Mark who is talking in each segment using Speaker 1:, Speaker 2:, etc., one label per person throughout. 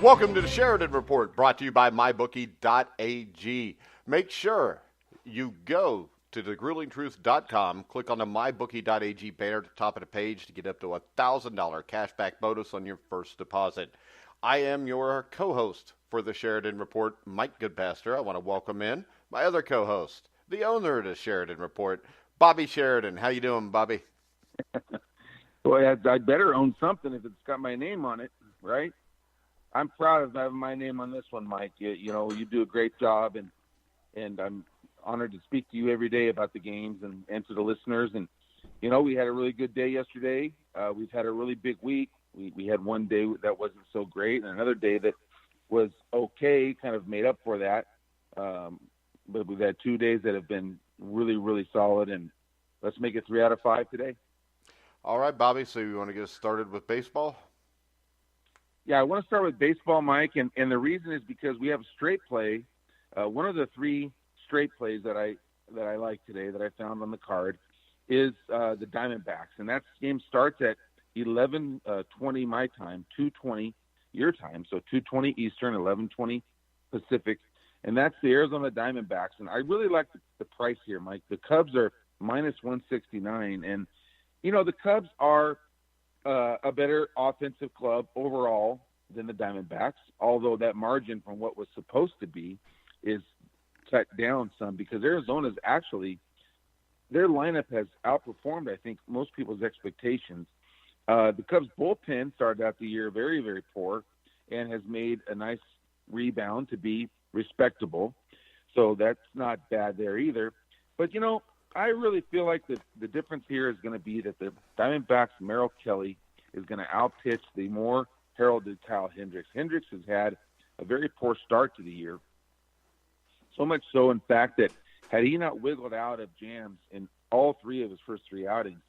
Speaker 1: Welcome to the Sheridan Report, brought to you by MyBookie.Ag. Make sure you go to thegruelingtruth.com, click on the MyBookie.Ag banner at the top of the page to get up to a $1,000 cashback bonus on your first deposit. I am your co-host for the Sheridan Report, Mike Goodpaster. I want to welcome in my other co-host, the owner of the Sheridan Report, Bobby Sheridan. How you doing, Bobby?
Speaker 2: Boy, I'd better own something if it's got my name on it, right? I'm proud of having my name on this one, Mike. You know, you do a great job, and I'm honored to speak to you every day about the games and to the listeners. And, you know, we had a really good day yesterday. We've had a really big week. We had one day that wasn't so great and another day that was okay, kind of made up for that. But we've had 2 days that have been really, really solid, and let's make it 3 out of 5 today.
Speaker 1: All right, Bobby, so you want to get us started with baseball?
Speaker 2: Yeah, I want to start with baseball, Mike, and the reason is because we have a straight play. One of the 3 straight plays that I like today that I found on the card is the Diamondbacks, and that game starts at 11:20 my time, 2:20 your time, so 2:20 Eastern, 11:20 Pacific, and that's the Arizona Diamondbacks. And I really like the price here, Mike. The Cubs are minus 169, and you know the Cubs are a better offensive club overall than the Diamondbacks, although that margin from what was supposed to be is cut down some because Arizona's actually, their lineup has outperformed, I think, most people's expectations. The Cubs bullpen started out the year very, very poor and has made a nice rebound to be respectable. So that's not bad there either. But, you know, I really feel like the difference here is going to be that the Diamondbacks' Merrill Kelly is going to outpitch the more heralded Kyle Hendricks. Hendricks has had a very poor start to the year. So much so, in fact, that had he not wiggled out of jams in all 3 of his first 3 outings,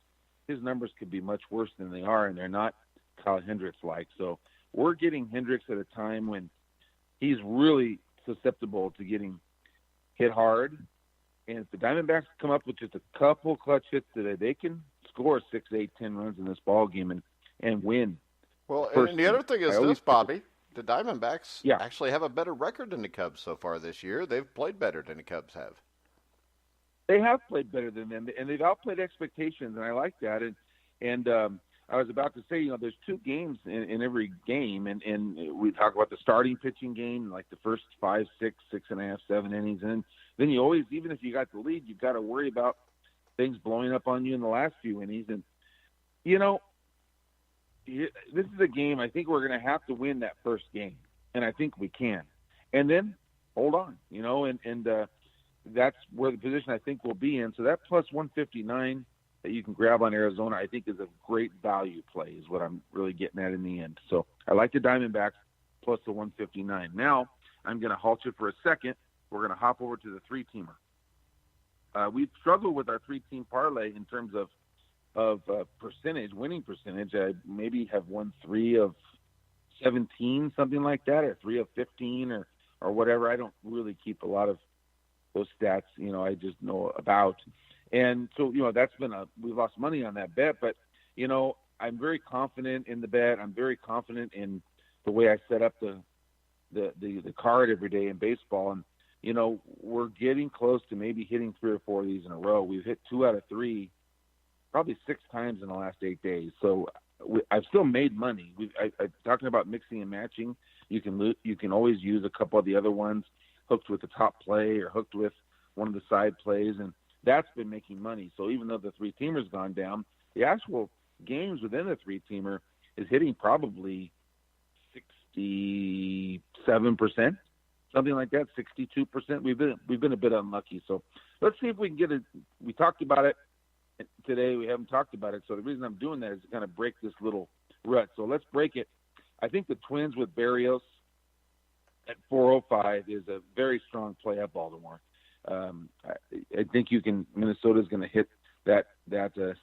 Speaker 2: his numbers could be much worse than they are, and they're not Kyle Hendricks-like. So we're getting Hendricks at a time when he's really susceptible to getting hit hard. And if the Diamondbacks come up with just a couple clutch hits today, they can score 6, 8, 10 runs in this ball game and win.
Speaker 1: Well, and the other thing is this, Bobby. The Diamondbacks actually have a better record than the Cubs so far this year. They've played better than the Cubs have.
Speaker 2: They have played better than them, and they've outplayed expectations, and I like that. And I was about to say, you know, there's 2 games in every game, and we talk about the starting pitching game, like the first 5, 6, 6.5, 7 innings, and then you always, even if you got the lead, you've got to worry about things blowing up on you in the last few innings. And, you know, this is a game I think we're going to have to win that first game, and I think we can. And then hold on, you know, and that's where the position I think we'll be in. So that plus 159 that you can grab on Arizona, I think is a great value play is what I'm really getting at in the end. So I like the Diamondbacks plus the 159. Now I'm going to halt you for a second. We're going to hop over to the 3-teamer. We've struggled with our 3-team parlay in terms of percentage, winning percentage. I maybe have won 3 of 17, something like that, or 3 of 15 or whatever. I don't really keep a lot of those stats, you know, I just know about. And so, you know, that's been we've lost money on that bet, but, you know, I'm very confident in the bet. I'm very confident in the way I set up the card every day in baseball. And, you know, we're getting close to maybe hitting 3 or 4 of these in a row. We've hit 2 out of 3, probably 6 times in the last 8 days. So I've still made money. I'm talking about mixing and matching. You can always use a couple of the other ones hooked with the top play or hooked with one of the side plays, and that's been making money. So even though the 3-teamer's gone down, the actual games within the 3-teamer is hitting probably 67%, something like that, 62%. We've been a bit unlucky. So let's see if we can get it. We talked about it today. We haven't talked about it. So the reason I'm doing that is to kind of break this little rut. So let's break it. I think the Twins with Berrios at 405 is a very strong play at Baltimore. I think Minnesota's going to hit that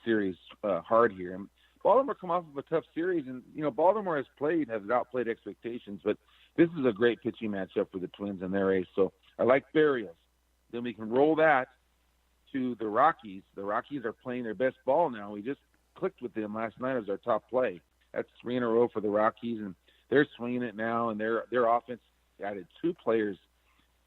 Speaker 2: series hard here. And Baltimore come off of a tough series, and you know Baltimore has outplayed expectations, but this is a great pitching matchup for the Twins and their ace. So I like Berrios. Then we can roll that to the Rockies. The Rockies are playing their best ball now. We just clicked with them last night as our top play. That's 3 in a row for the Rockies, and they're swinging it now, and their offense added 2 players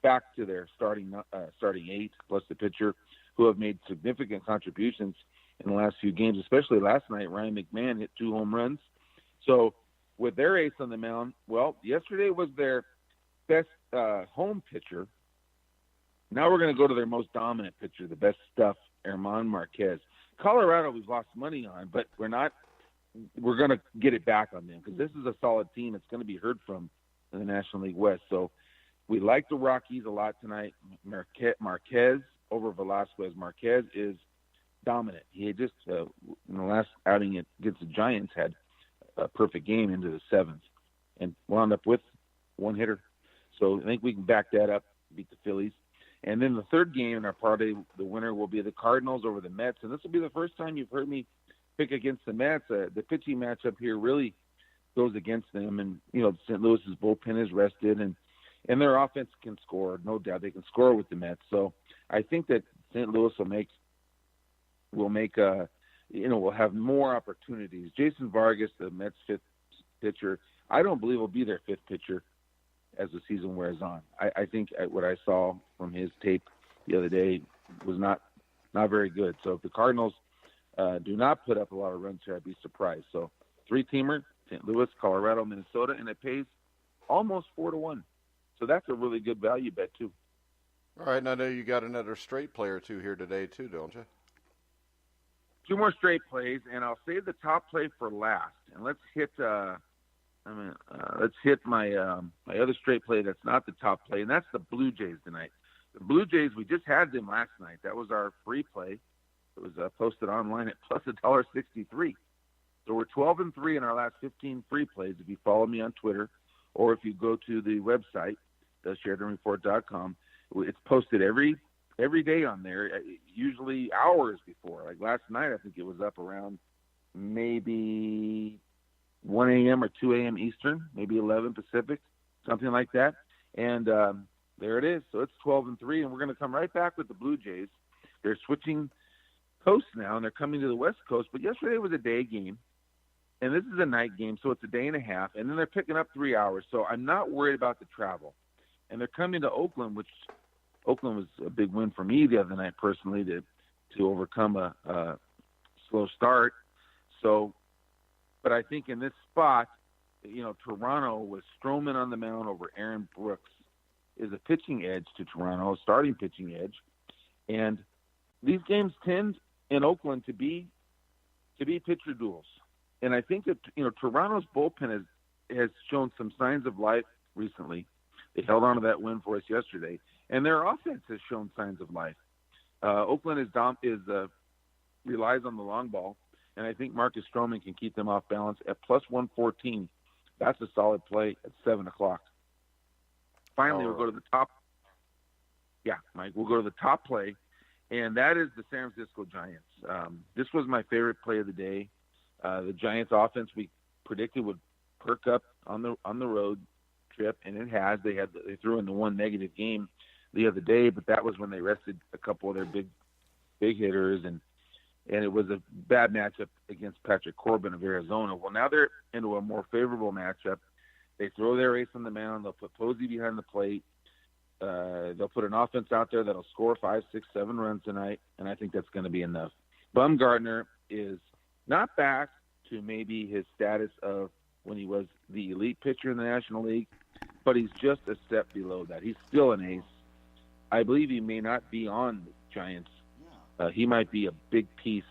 Speaker 2: back to their starting 8 plus the pitcher, who have made significant contributions in the last few games, especially last night. Ryan McMahon hit 2 home runs. So with their ace on the mound, well, yesterday was their best home pitcher. Now we're going to go to their most dominant pitcher, the best stuff, German Marquez. Colorado we've lost money on, but we're going to get it back on them because this is a solid team. It's going to be heard from in the National League West. So we like the Rockies a lot tonight. Marquez over Velasquez. Marquez is dominant. He just, in the last outing against the Giants, had a perfect game into the 7th and wound up with 1 hitter. So I think we can back that up, beat the Phillies. And then the third game in our parlay, the winner will be the Cardinals over the Mets. And this will be the first time you've heard me pick against the Mets. The pitching matchup here really goes against them. And, St. Louis's bullpen is rested, and their offense can score. No doubt they can score with the Mets. So I think that St. Louis will have more opportunities. Jason Vargas, the Mets' 5th pitcher, I don't believe will be their 5th pitcher as the season wears on. I think what I saw from his tape the other day was not very good. So if the Cardinals do not put up a lot of runs here, I'd be surprised. So 3-teamer, St. Louis, Colorado, Minnesota, and it pays almost 4-1. So that's a really good value bet too.
Speaker 1: All right, and I know you got another straight play or 2 here today too, don't you?
Speaker 2: 2 more straight plays, and I'll save the top play for last. And let's hit my my other straight play that's not the top play, and that's the Blue Jays tonight. The Blue Jays, we just had them last night. That was our free play. It was posted online at plus $1.63. So we're 12-3 in our last 15 free plays. If you follow me on Twitter, or if you go to the website, SheridanReport.com, it's posted every day on there, usually hours before. Like last night, I think it was up around maybe 1 a.m. or 2 a.m. Eastern, maybe 11 Pacific, something like that. And there it is. So it's 12-3, and we're going to come right back with the Blue Jays. They're switching coasts now, and they're coming to the West Coast. But yesterday was a day game, and this is a night game, so it's a day and a half. And then they're picking up 3 hours. So I'm not worried about the travel. And they're coming to Oakland, which Oakland was a big win for me the other night personally to overcome a slow start. So, but I think in this spot, Toronto with Stroman on the mound over Aaron Brooks is a pitching edge to Toronto, a starting pitching edge. And these games tend in Oakland to be pitcher duels. And I think that, Toronto's bullpen has shown some signs of life recently. They held on to that win for us yesterday. And their offense has shown signs of life. Oakland relies on the long ball, and I think Marcus Stroman can keep them off balance at plus 114. That's a solid play at 7 o'clock. Finally, we'll go to the top. Yeah, Mike, we'll go to the top play, and that is the San Francisco Giants. This was my favorite play of the day. The Giants offense we predicted would perk up on the road trip, and it has. They threw in the one negative game the other day, but that was when they rested a couple of their big hitters, and it was a bad matchup against Patrick Corbin of Arizona. Well, now they're into a more favorable matchup. They throw their ace on the mound. They'll put Posey behind the plate. They'll put an offense out there that'll score 5, 6, 7 runs tonight, and I think that's going to be enough. Bumgarner is not back to maybe his status of when he was the elite pitcher in the National League, but he's just a step below that. He's still an ace. I believe he may not be on the Giants. He might be a big piece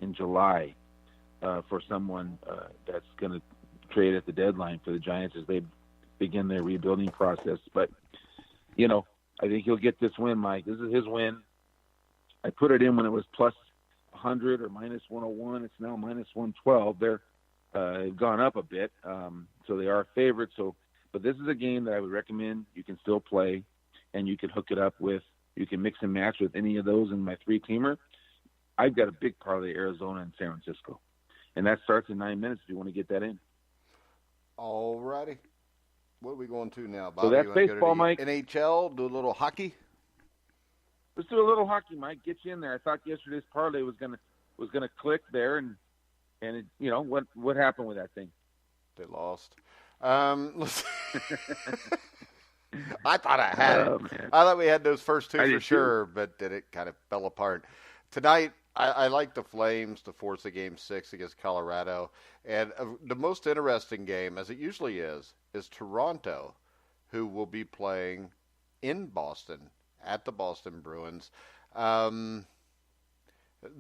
Speaker 2: in July for someone that's going to trade at the deadline for the Giants as they begin their rebuilding process. But, I think he'll get this win, Mike. This is his win. I put it in when it was plus 100 or minus 101. It's now minus 112. They've gone up a bit, so they are favored. But this is a game that I would recommend you can still play, and you can hook it up with. You can mix and match with any of those in my 3-teamer. I've got a big parlay, Arizona and San Francisco. And that starts in 9 minutes if you want to get that in.
Speaker 1: All righty. What are we going to now, Bobby?
Speaker 2: So that's baseball, Mike.
Speaker 1: NHL, do a little hockey?
Speaker 2: Let's do a little hockey, Mike. Get you in there. I thought yesterday's parlay was gonna click there, and it, what happened with that thing?
Speaker 1: They lost. Let's I thought I had it.
Speaker 2: Man.
Speaker 1: I thought we had those first two
Speaker 2: I
Speaker 1: for
Speaker 2: did
Speaker 1: sure, but then it kind of fell apart. Tonight, I like the Flames to force a Game 6 against Colorado. And the most interesting game, as it usually is Toronto, who will be playing in Boston at the Boston Bruins.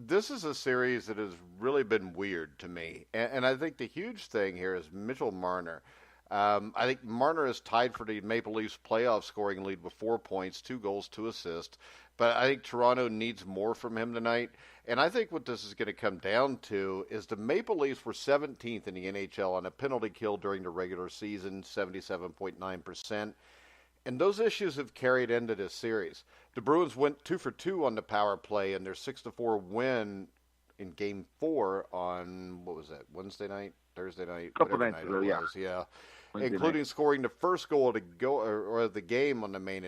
Speaker 1: This is a series that has really been weird to me. And I think the huge thing here is Mitchell Marner. I think Marner is tied for the Maple Leafs playoff scoring lead with 4 points, 2 goals, 2 assists. But I think Toronto needs more from him tonight. And I think what this is going to come down to is the Maple Leafs were 17th in the NHL on a penalty kill during the regular season, 77.9%. And those issues have carried into this series. The Bruins went 2 for 2 on the power play in their 6-4 win in Game 4 on, what was that, Wednesday night? Thursday night?
Speaker 2: Couple nights ago,
Speaker 1: yeah.
Speaker 2: Wednesday
Speaker 1: Including
Speaker 2: night.
Speaker 1: scoring the first goal to go or the game on the man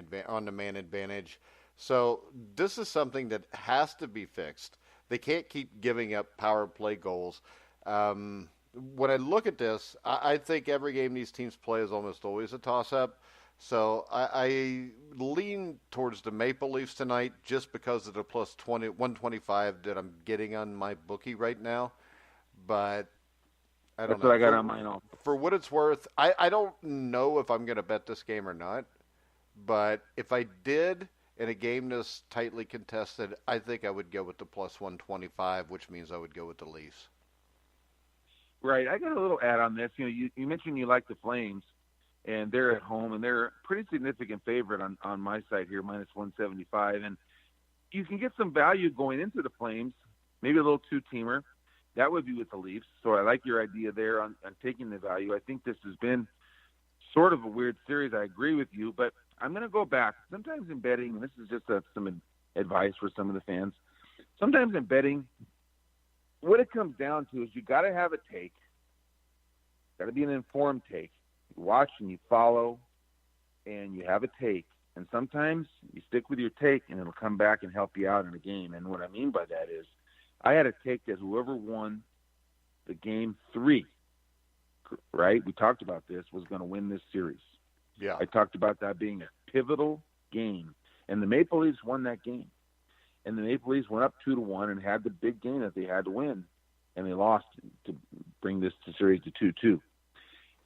Speaker 1: advantage. So this is something that has to be fixed. They can't keep giving up power play goals. When I look at this, I think every game these teams play is almost always a toss-up. So I lean towards the Maple Leafs tonight just because of the plus 125 that I'm getting on my bookie right now. But I don't
Speaker 2: That's
Speaker 1: know.
Speaker 2: what I got on mine off.
Speaker 1: For what it's worth, I don't know if I'm going to bet this game or not. But if I did in a game this tightly contested, I think I would go with the plus 125, which means I would go with the Leafs.
Speaker 2: Right. I got a little add on this. You mentioned you like the Flames, and they're at home, and they're a pretty significant favorite on my side here, minus 175. And you can get some value going into the Flames, maybe a little two-teamer. That would be with the Leafs. So I like your idea there on taking the value. I think this has been sort of a weird series. I agree with you, but I'm going to go back. Sometimes in betting, and this is just some advice for some of the fans, sometimes in betting, what it comes down to is you got to have a take. Got to be an informed take. You watch and you follow, and you have a take. And sometimes you stick with your take, and it'll come back and help you out in a game. And what I mean by that is I had a take that whoever won the Game 3, right, we talked about this, was going to win this series.
Speaker 1: Yeah.
Speaker 2: I talked about that being a pivotal game. And the Maple Leafs won that game. And the Maple Leafs went up 2-1 and had the big game that they had to win. And they lost to bring this series to 2-2.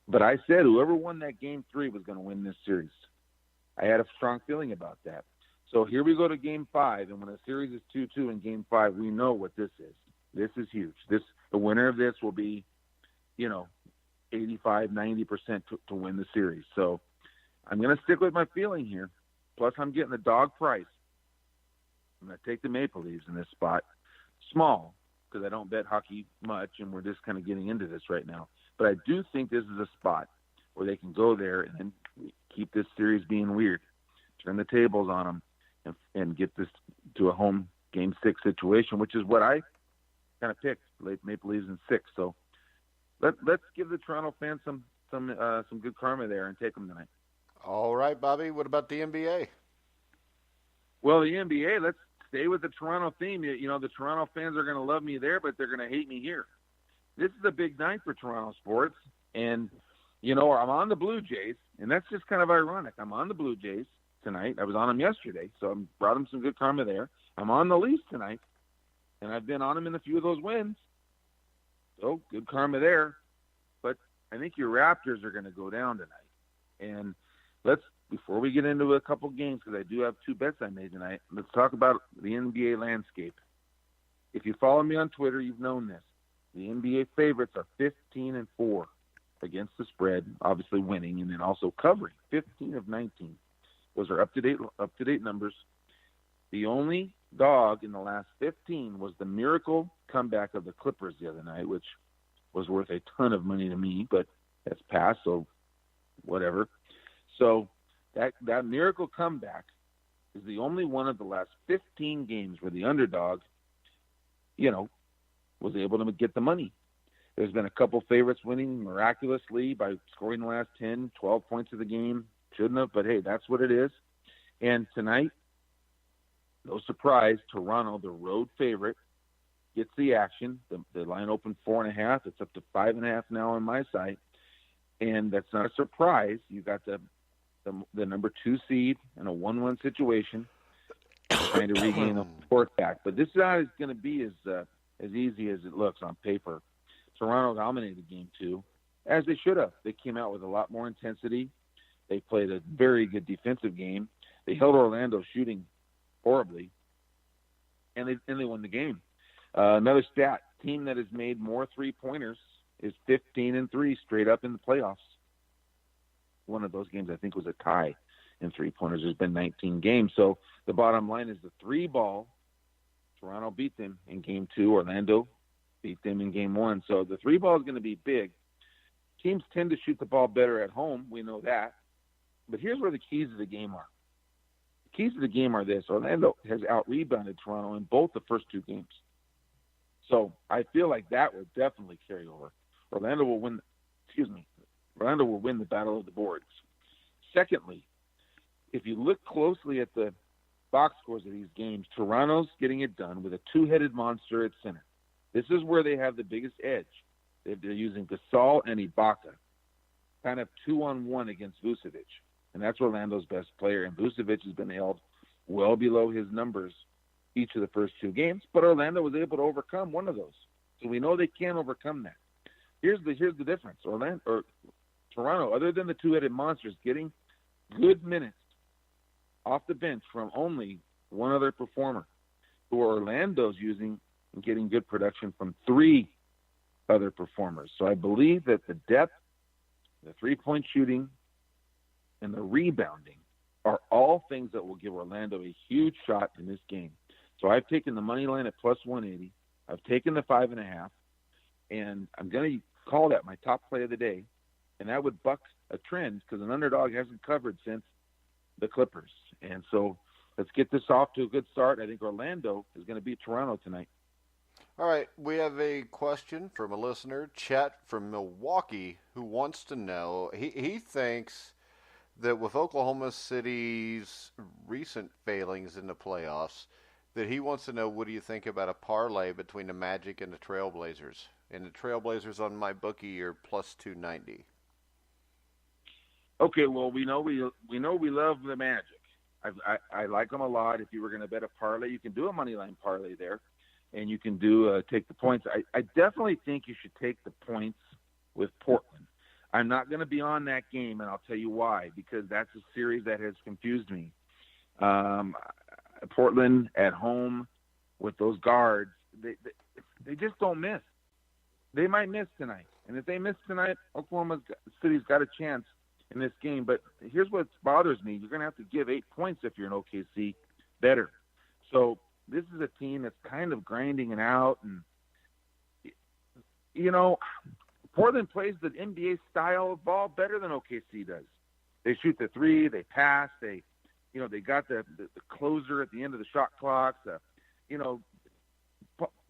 Speaker 2: But I said whoever won that Game 3 was going to win this series. I had a strong feeling about that. So here we go to Game 5, and when a series is 2-2 in Game 5, we know what this is. This is huge. The winner of this will be, 85, 90% to win the series. So I'm going to stick with my feeling here. Plus, I'm getting the dog price. I'm going to take the Maple Leafs in this spot. Small, because I don't bet hockey much, and we're just kind of getting into this right now. But I do think this is a spot where they can go there and keep this series being weird, turn the tables on them, and get this to a home Game 6 situation, which is what I kind of picked, Maple Leafs in 6. So let's give the Toronto fans some good karma there and take them tonight.
Speaker 1: All right, Bobby. What about the NBA?
Speaker 2: Well, the NBA, let's stay with the Toronto theme. The Toronto fans are going to love me there, but they're going to hate me here. This is a big night for Toronto sports, and I'm on the Blue Jays, and that's just kind of ironic. I'm on the Blue Jays tonight. I was on them yesterday, so I brought them some good karma there. I'm on the Leafs tonight, and I've been on them in a few of those wins. So good karma there. But I think your Raptors are going to go down tonight. And before we get into a couple games, because I do have 2 bets I made tonight, let's talk about the NBA landscape. If you follow me on Twitter, you've known this. The NBA favorites are 15-4 against the spread, obviously winning, and then also covering 15 of 19. Those are up-to-date numbers. The only dog in the last 15 was the miracle comeback of the Clippers the other night, which was worth a ton of money to me, but that's passed, so whatever. So that miracle comeback is the only one of the last 15 games where the underdog, was able to get the money. There's been a couple favorites winning miraculously by scoring the last 10, 12 points of the game. Shouldn't have, but hey, that's what it is. And tonight, no surprise, Toronto, the road favorite, gets the action. The line opened 4.5. It's up to 5.5 now on my side. and that's not a surprise. You got the number 2 seed in a 1-1 situation, trying to regain the fourth back. But this is not going to be as easy as it looks on paper. Toronto dominated game 2, as they should have. They came out with a lot more intensity. They played a very good defensive game. They held Orlando shooting horribly, and they won the game. Another stat: team that has made more 3-pointers is 15-3 straight up in the playoffs. One of those games, I think, was a tie in 3-pointers. There's been 19 games. So the bottom line is the 3-ball. Toronto beat them in game 2. Orlando beat them in game 1. So the 3-ball is going to be big. Teams tend to shoot the ball better at home. We know that. But here's where the keys of the game are. The keys of the game are this. Orlando has out-rebounded Toronto in both the first 2 games. So I feel like that will definitely carry over. Orlando will win the battle of the boards. Secondly, if you look closely at the box scores of these games, Toronto's getting it done with a 2-headed monster at center. This is where they have the biggest edge. They're using Gasol and Ibaka, kind of 2-on-1 against Vucevic. And that's Orlando's best player. And Vucevic has been held well below his numbers each of the first 2 games. But Orlando was able to overcome one of those. So we know they can overcome that. Here's the difference. Toronto, other than the 2-headed monsters, getting good minutes off the bench from only one other performer, who Orlando's using and getting good production from 3 other performers. So I believe that the depth, the 3-point shooting, and the rebounding are all things that will give Orlando a huge shot in this game. So I've taken the money line at plus 180. I've taken the 5.5, and I'm going to call that my top play of the day. And that would buck a trend because an underdog hasn't covered since the Clippers. And so let's get this off to a good start. I think Orlando is going to beat Toronto tonight.
Speaker 1: All right, we have a question from a listener, Chet from Milwaukee, who wants to know, he thinks that with Oklahoma City's recent failings in the playoffs, that he wants to know, what do you think about a parlay between the Magic and the Trailblazers? And the Trailblazers on MyBookie are plus 290.
Speaker 2: Okay, well, we know we love the Magic. I like them a lot. If you were going to bet a parlay, you can do a money line parlay there, and you can do take the points. I definitely think you should take the points with Portland. I'm not going to be on that game, and I'll tell you why, because that's a series that has confused me. Portland at home with those guards, they just don't miss. They might miss tonight, and if they miss tonight, Oklahoma City's got a chance in this game. But here's what bothers me. You're going to have to give 8 points if you're an OKC better. So this is a team that's kind of grinding it out. And, Portland plays the NBA style of ball better than OKC does. They shoot the 3, they pass, they got the closer at the end of the shot clocks.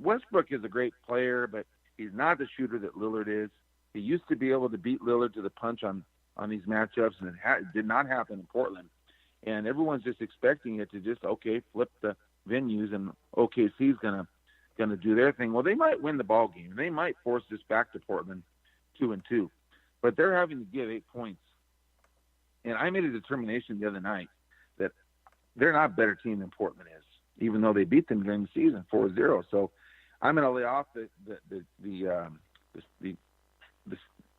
Speaker 2: Westbrook is a great player, but he's not the shooter that Lillard is. He used to be able to beat Lillard to the punch on these matchups, and it did not happen in Portland. And everyone's just expecting it to just, flip the venues, and OKC's gonna do their thing. Well, they might win the ball game. They might force this back to Portland 2-2, but they're having to give 8 points. And I made a determination the other night that they're not a better team than Portland is, even though they beat them during the season 4-0. So I'm going to lay off the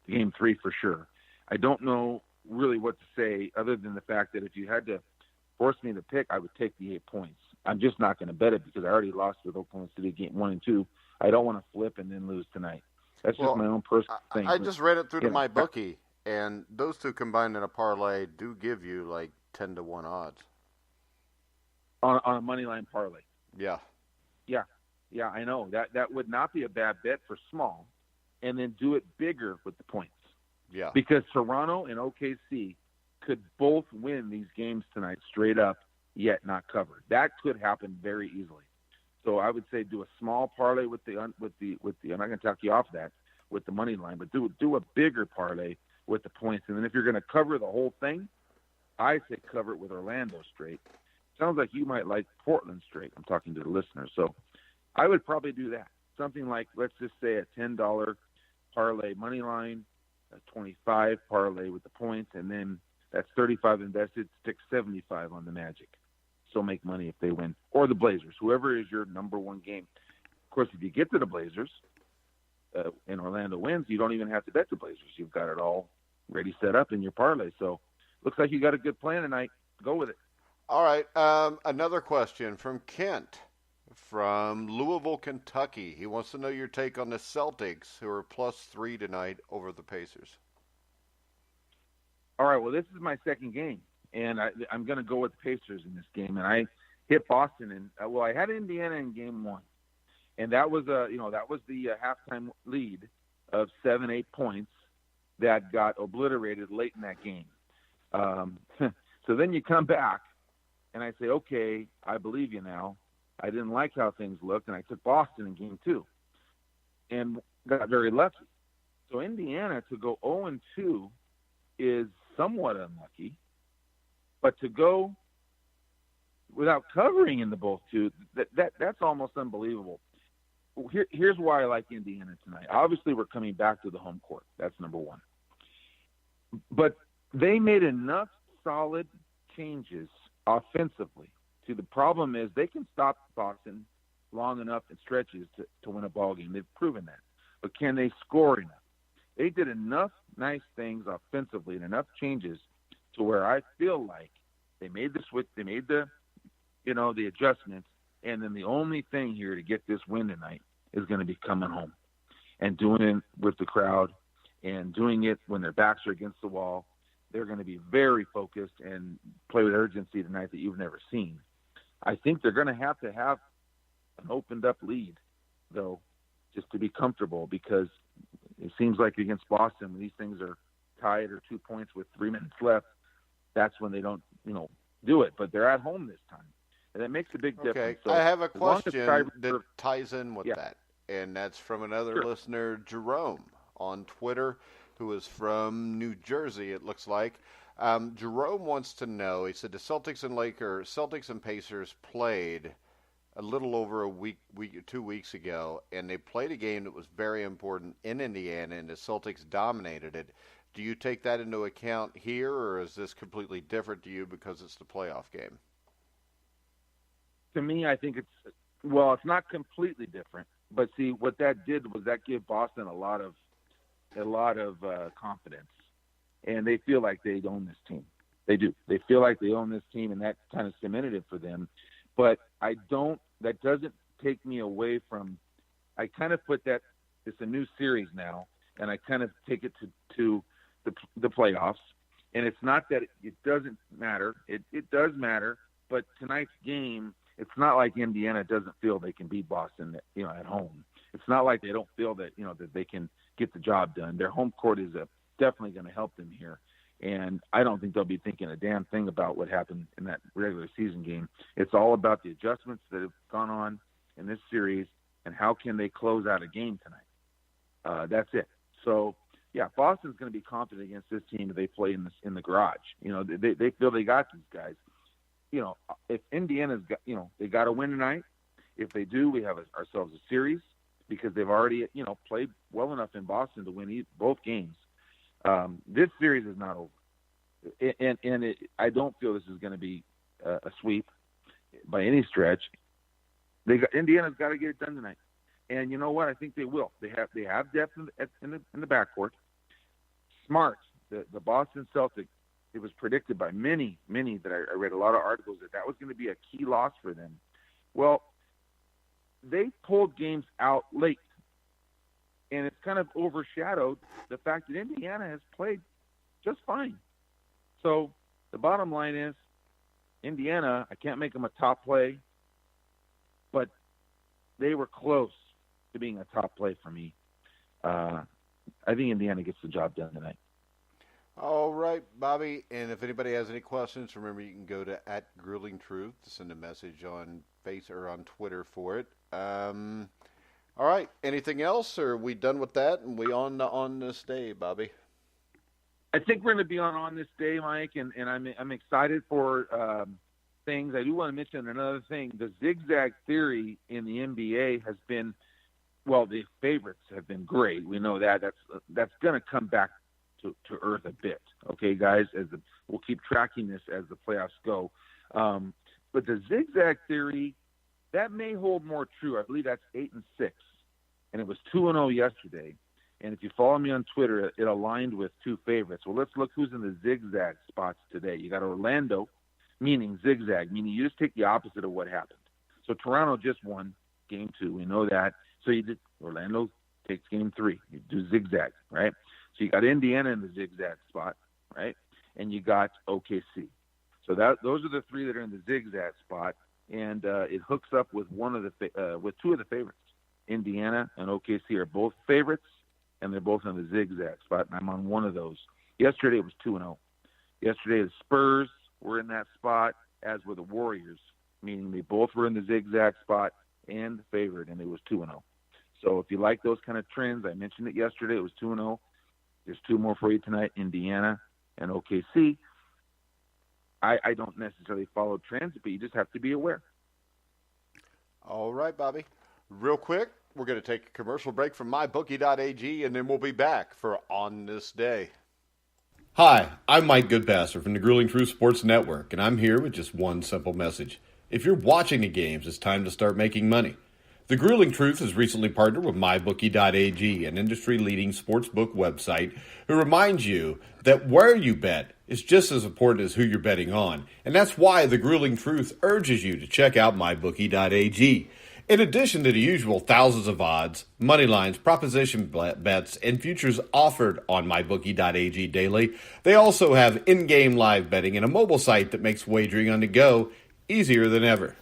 Speaker 2: game 3 for sure. I don't know really what to say other than the fact that if you had to force me to pick, I would take the 8 points. I'm just not going to bet it because I already lost with Oklahoma City game 1 and 2. I don't want to flip and then lose tonight. That's just my own personal thing.
Speaker 1: I just read it through to MyBookie, and those two combined in a parlay do give you like 10-1 odds
Speaker 2: on a money line parlay.
Speaker 1: Yeah,
Speaker 2: I know that would not be a bad bet for small, and then do it bigger with the points.
Speaker 1: Yeah,
Speaker 2: because Toronto and OKC could both win these games tonight straight up, yet not covered. That could happen very easily. So I would say do a small parlay with the I'm not going to talk you off that with the money line, but do a bigger parlay with the points. And then if you're going to cover the whole thing, I say cover it with Orlando straight. Sounds like you might like Portland straight. I'm talking to the listeners. So I would probably do that. Something like, let's just say a $10 parlay money line, a 25 parlay with the points, and then that's 35 invested, stick 75 on the Magic. So make money if they win. Or the Blazers, whoever is your number one game. Of course, if you get to the Blazers and Orlando wins, you don't even have to bet the Blazers. You've got it all ready set up in your parlay. So looks like you got a good plan tonight. Go with it.
Speaker 1: All right. Another question from Kent from Louisville, Kentucky. He wants to know your take on the Celtics, who are +3 tonight over the Pacers.
Speaker 2: All right, well, this is my second game, and I'm going to go with the Pacers in this game. And I hit Boston, and I had Indiana in game one, and that was the halftime lead of 7-8 points that got obliterated late in that game. So then you come back, and I say, okay, I believe you now. I didn't like how things looked, and I took Boston in game two, and got very lucky. So Indiana to go 0-2 is somewhat unlucky, but to go without covering in the both two, that's almost unbelievable. Here's why I like Indiana tonight. Obviously, we're coming back to the home court. That's number one. But they made enough solid changes offensively. See, the problem is they can stop Boston long enough in stretches to win a ball game. They've proven that. But can they score enough? They did enough nice things offensively and enough changes to where I feel like they made the switch, they made the adjustments, and then the only thing here to get this win tonight is going to be coming home and doing it with the crowd and doing it when their backs are against the wall. They're going to be very focused and play with urgency tonight that you've never seen. I think they're going to have an opened up lead, though, just to be comfortable, because it seems like against Boston, when these things are tied or 2 points with 3 minutes left, that's when they don't, do it. But they're at home this time, and that makes a big difference. So
Speaker 1: I have a question that ties in with that, and that's from another listener, Jerome, on Twitter, who is from New Jersey, it looks like. Jerome wants to know, he said the Celtics and Pacers played a little over 2 weeks ago, and they played a game that was very important in Indiana, and the Celtics dominated it. Do you take that into account here, or is this completely different to you because it's the playoff game?
Speaker 2: To me, I think it's not completely different, but see, what that did was that gave Boston a lot of confidence, and they feel like they own this team. They do. They feel like they own this team, and that kind of cemented it for them. But that doesn't take me away from, I kind of put that, it's a new series now, and I kind of take it to the playoffs. And it's not that it doesn't matter. It does matter, but tonight's game, it's not like Indiana doesn't feel they can beat Boston, at home. It's not like they don't feel that, that they can get the job done. Their home court is definitely going to help them here. And I don't think they'll be thinking a damn thing about what happened in that regular season game. It's all about the adjustments that have gone on in this series and how can they close out a game tonight. That's it. So, yeah, Boston's going to be confident against this team if they play in the garage. They feel they got these guys. If Indiana's got, they got to win tonight. If they do, we have ourselves a series because they've already, played well enough in Boston to win both games. This series is not over, and I don't feel this is going to be a sweep by any stretch. Indiana's got to get it done tonight, and you know what? I think they will. They have depth in the backcourt. Smart, the Boston Celtics. It was predicted by many that I read a lot of articles that was going to be a key loss for them. Well, they pulled games out late. And it's kind of overshadowed the fact that Indiana has played just fine. So the bottom line is Indiana, I can't make them a top play, but they were close to being a top play for me. I think Indiana gets the job done tonight.
Speaker 1: All right, Bobby. And if anybody has any questions, remember you can go to @GrillingTruth to send a message on on Twitter for it. All right. Anything else, or are we done with that? And we on this day, Bobby?
Speaker 2: I think we're going to be on this day, Mike, and I'm excited for things. I do want to mention another thing. The zigzag theory in the NBA has been, the favorites have been great. We know that. That's going to come back to earth a bit. Okay, guys, we'll keep tracking this as the playoffs go. But the zigzag theory, that may hold more true. I believe that's 8-6, and it was 2-0 yesterday. And if you follow me on Twitter, it aligned with two favorites. Well, let's look who's in the zigzag spots today. You got Orlando, meaning zigzag, meaning you just take the opposite of what happened. So Toronto just won game 2. We know that. So Orlando takes game 3. You do zigzag, right? So you got Indiana in the zigzag spot, right? And you got OKC. So those are the 3 that are in the zigzag spot, and it hooks up with with 2 of the favorites. Indiana and OKC are both favorites, and they're both in the zigzag spot, and I'm on one of those. Yesterday it was 2-0. Yesterday the Spurs were in that spot, as were the Warriors, meaning they both were in the zigzag spot and favored, and it was 2-0. So if you like those kind of trends, I mentioned it yesterday, it was 2-0. There's 2 more for you tonight, Indiana and OKC. I don't necessarily follow trends, but you just have to be aware.
Speaker 1: All right, Bobby. Real quick, we're going to take a commercial break from MyBookie.Ag, and then we'll be back for On This Day. Hi, I'm Mike Goodpasser from the Grueling Truth Sports Network, and I'm here with just one simple message. If you're watching the games, it's time to start making money. The Grueling Truth has recently partnered with MyBookie.Ag, an industry-leading sportsbook website, who reminds you that where you bet is just as important as who you're betting on, and that's why the Grueling Truth urges you to check out MyBookie.Ag. In addition to the usual thousands of odds, money lines, proposition bets, and futures offered on MyBookie.Ag daily, they also have in-game live betting and a mobile site that makes wagering on the go easier than ever.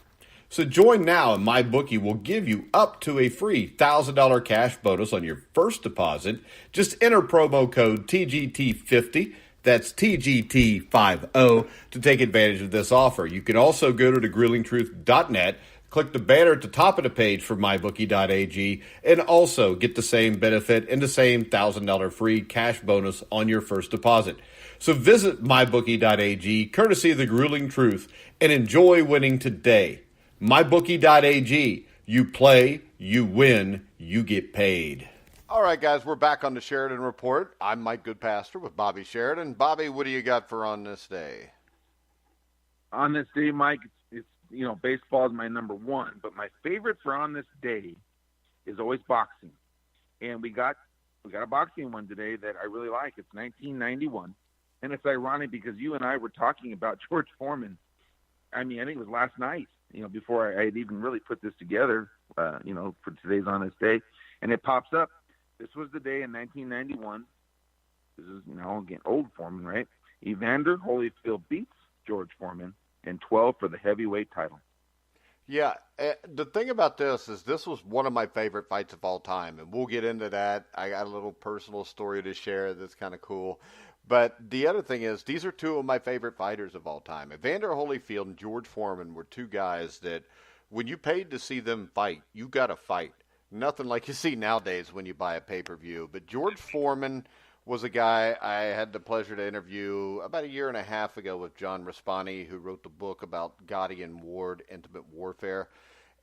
Speaker 1: So join now, and MyBookie will give you up to a free $1,000 cash bonus on your first deposit. Just enter promo code TGT50, that's TGT50, to take advantage of this offer. You can also go to thegruelingtruth.net, click the banner at the top of the page for MyBookie.Ag, and also get the same benefit and the same $1,000 free cash bonus on your first deposit. So visit MyBookie.Ag, courtesy of the Grueling Truth, and enjoy winning today. MyBookie.Ag. You play, you win, you get paid. All right, guys, we're back on the Sheridan Report. I'm Mike Goodpasser with Bobby Sheridan. Bobby, what do you got for On This Day?
Speaker 2: On this day, Mike, it's baseball is my number one, but my favorite for On This Day is always boxing. And we got a boxing one today that I really like. It's 1991. And it's ironic because you and I were talking about George Foreman. I think it was last night, before I had even really put this together, for today's On This Day. And it pops up. This was the day in 1991. This is, again, old Foreman, right? Evander Holyfield beats George Foreman in 12 for the heavyweight title.
Speaker 1: Yeah, the thing about this is this was one of my favorite fights of all time, and we'll get into that. I got a little personal story to share that's kind of cool. But the other thing is, these are 2 of my favorite fighters of all time. Evander Holyfield and George Foreman were 2 guys that when you paid to see them fight, you got to fight. Nothing like you see nowadays when you buy a pay-per-view. But George Foreman was a guy I had the pleasure to interview about a year and a half ago with John Raspani, who wrote the book about Gotti and Ward, Intimate Warfare.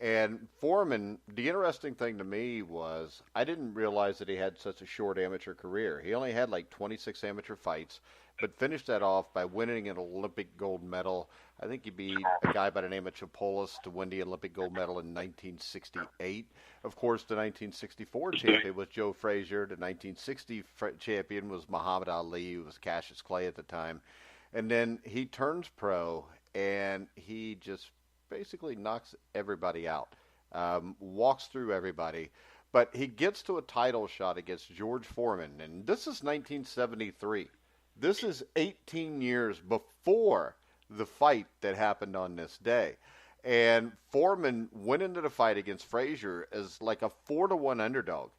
Speaker 1: And Foreman, the interesting thing to me was I didn't realize that he had such a short amateur career. He only had like 26 amateur fights, but finished that off by winning an Olympic gold medal. I think he beat a guy by the name of Chapolis to win the Olympic gold medal in 1968. Of course, the 1964 champion was Joe Frazier. The 1960 champion was Muhammad Ali, who was Cassius Clay at the time. And then he turns pro, and he just basically knocks everybody out, walks through everybody. But he gets to a title shot against George Foreman, and this is 1973. This is 18 years before the fight that happened on this day. And Foreman went into the fight against Frazier as like a 4-1 underdog.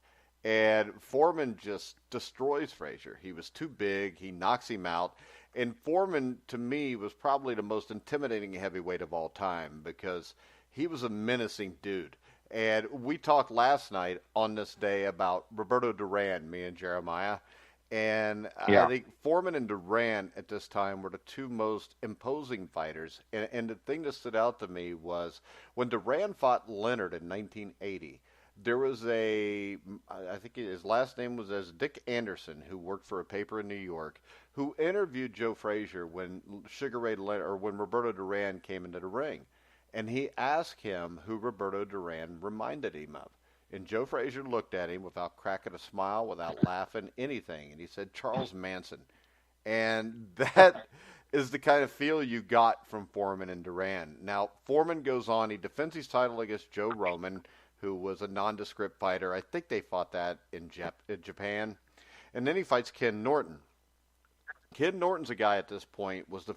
Speaker 1: And Foreman just destroys Frazier. He was too big. He knocks him out. And Foreman, to me, was probably the most intimidating heavyweight of all time because he was a menacing dude. And we talked last night on this day about Roberto Duran, me and Jeremiah. And I think Foreman and Duran at this time were the 2 most imposing fighters. And the thing that stood out to me was when Duran fought Leonard in 1980, there was I think his last name was as Dick Anderson, who worked for a paper in New York, who interviewed Joe Frazier when when Roberto Duran came into the ring. And he asked him who Roberto Duran reminded him of. And Joe Frazier looked at him without cracking a smile, without laughing, anything. And he said, Charles Manson. And that is the kind of feel you got from Foreman and Duran. Now, Foreman goes on. He defends his title against Joe Roman, who was a nondescript fighter. I think they fought that in Japan. And then he fights Ken Norton. Ken Norton's a guy at this point, was the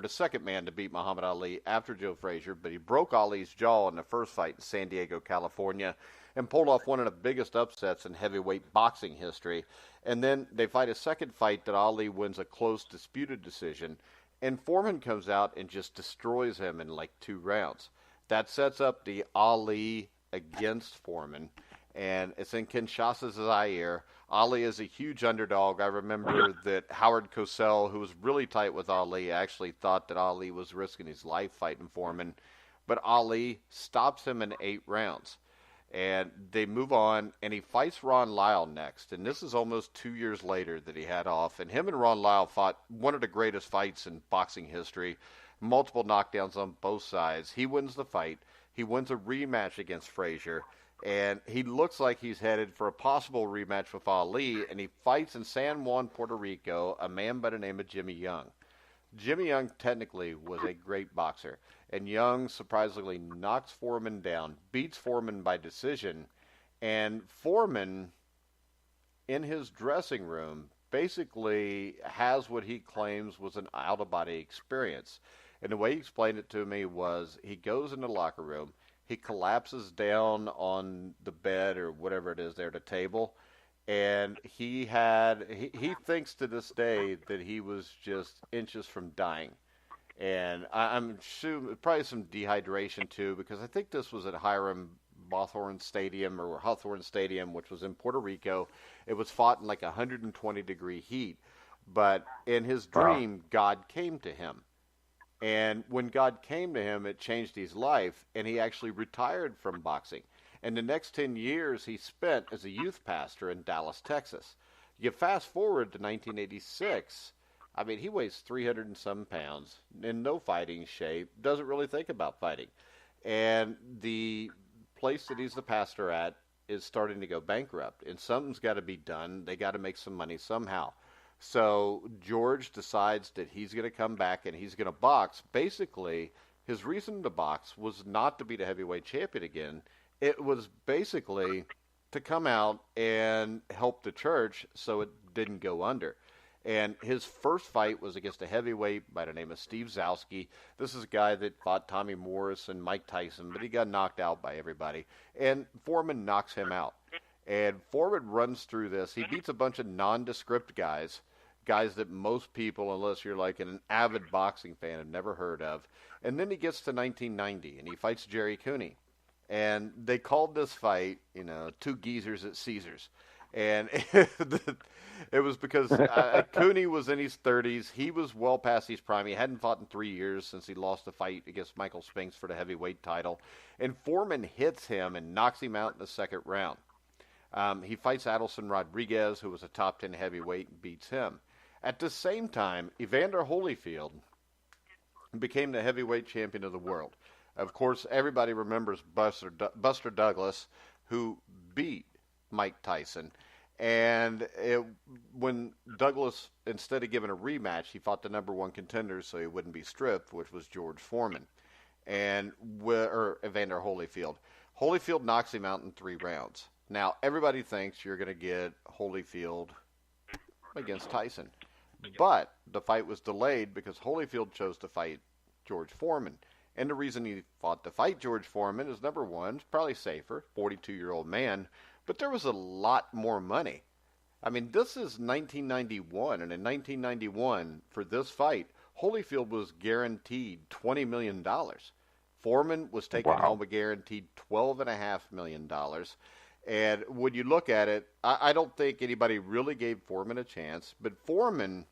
Speaker 1: second man to beat Muhammad Ali after Joe Frazier, but he broke Ali's jaw in the first fight in San Diego, California, and pulled off one of the biggest upsets in heavyweight boxing history. And then they fight a second fight that Ali wins a close, disputed decision, and Foreman comes out and just destroys him in like 2 rounds. That sets up the Ali against Foreman, and it's in Kinshasa's Zaire. Ali is a huge underdog. I remember that Howard Cosell, who was really tight with Ali, actually thought that Ali was risking his life fighting Foreman, but Ali stops him in 8 rounds. And they move on, and he fights Ron Lyle next. And this is almost 2 years later that he had off. And him and Ron Lyle fought one of the greatest fights in boxing history, multiple knockdowns on both sides. He wins the fight. He wins a rematch against Frazier. And he looks like he's headed for a possible rematch with Ali, and he fights in San Juan, Puerto Rico, a man by the name of Jimmy Young. Jimmy Young technically was a great boxer, and Young surprisingly knocks Foreman down, beats Foreman by decision, and Foreman, in his dressing room, basically has what he claims was an out-of-body experience. And the way he explained it to me was he goes in the locker room, he collapses down on the bed or whatever it is there, the table, and he thinks to this day that he was just inches from dying. And I'm sure probably some dehydration too, because I think this was at Hawthorne Stadium, which was in Puerto Rico. It was fought in like 120-degree heat. But in his dream, God came to him. And when God came to him, it changed his life, and he actually retired from boxing. And the next 10 years he spent as a youth pastor in Dallas, Texas. You fast forward to 1986, I mean, he weighs 300 and some pounds, in no fighting shape, doesn't really think about fighting. And the place that he's the pastor at is starting to go bankrupt, and something's got to be done. They got to make some money somehow. So George decides that he's going to come back and he's going to box. Basically, his reason to box was not to be the heavyweight champion again. It was basically to come out and help the church so it didn't go under. And his first fight was against a heavyweight by the name of Steve Zowski. This is a guy that fought Tommy Morris and Mike Tyson, but he got knocked out by everybody. And Foreman knocks him out. And Foreman runs through this. He beats a bunch of nondescript guys that most people, unless you're like an avid boxing fan, have never heard of. And then he gets to 1990, and he fights Jerry Cooney. And they called this fight, two geezers at Caesars. And it was because Cooney was in his 30s. He was well past his prime. He hadn't fought in 3 years since he lost the fight against Michael Spinks for the heavyweight title. And Foreman hits him and knocks him out in the second round. He fights Adelson Rodriguez, who was a top 10 heavyweight, and beats him. At the same time, Evander Holyfield became the heavyweight champion of the world. Of course, everybody remembers Buster Douglas, who beat Mike Tyson. And when Douglas, instead of giving a rematch, he fought the number one contender so he wouldn't be stripped, which was George Foreman, or Evander Holyfield. Holyfield knocks him out in 3 rounds. Now, everybody thinks you're going to get Holyfield against Tyson. But the fight was delayed because Holyfield chose to fight George Foreman. And the reason he fought to fight George Foreman is, number one, it's probably safer, 42-year-old man, but there was a lot more money. I mean, this is 1991, and in 1991, for this fight, Holyfield was guaranteed $20 million. Foreman was taking home a guaranteed $12.5 million. And when you look at it, I don't think anybody really gave Foreman a chance. But Foreman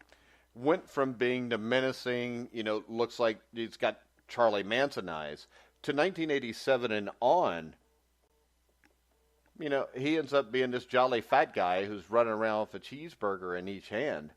Speaker 1: went from being the menacing, looks like he's got Charlie Manson eyes, to 1987 and on, he ends up being this jolly fat guy who's running around with a cheeseburger in each hand.